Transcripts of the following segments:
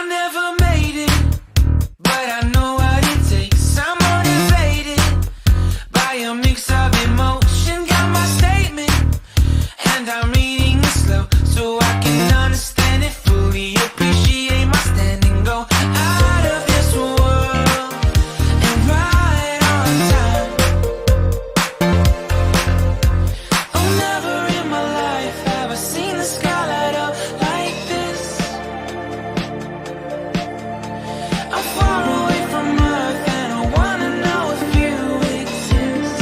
I never made it, but I know what it takes. I'm motivated by a mix of emotion. Got my statement, and I'm reading it slow so I can understand it fully. Appreciate my standing, go out of this world and right on time. Oh, never in my life have I seen the sky light up like this. I'm far away from Earth and I wanna know if you exist.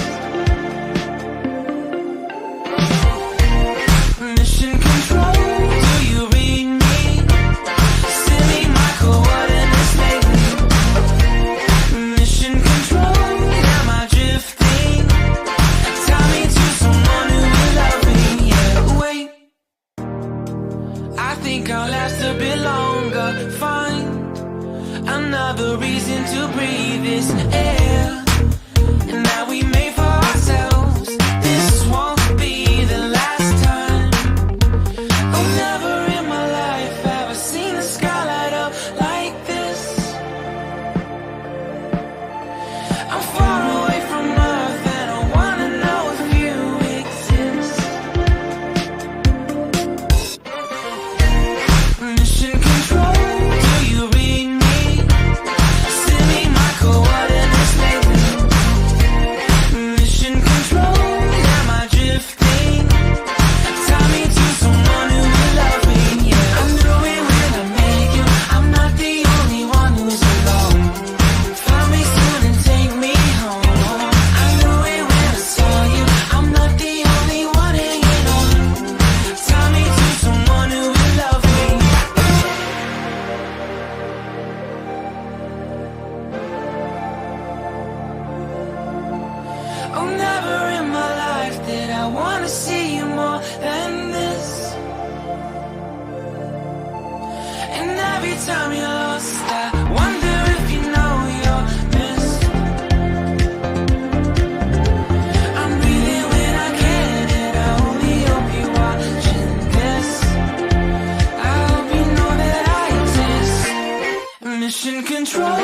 Mission control, do you read me? Send me my coordinates lately. Mission control, am I drifting? Tie me to someone who will love me. Yeah, wait, I think I'll last a bit longer. Find another reason to breathe this air. And now we made for ourselves. This won't be the last time. Oh, never in my life have I seen the sky light up like this. I'm far away from Earth and I wanna know if you exist. Mission control, do you read me? Send me my coordinates lately. Mission control, am I drifting? Tie me to someone who will love me. Yeah, I knew it when I met you. I'm not the only one who's alone. Find me soon and take me home. I knew it when I saw you. I'm not the only one hanging on. Tie me to someone who will love me. Oh, never in my life did I wanna see you more than this. And every time you're lost, I wonder if you know you're missed. I'm breathing when I can, and I only hope you're watching this. I hope you know that I exist. Mission control,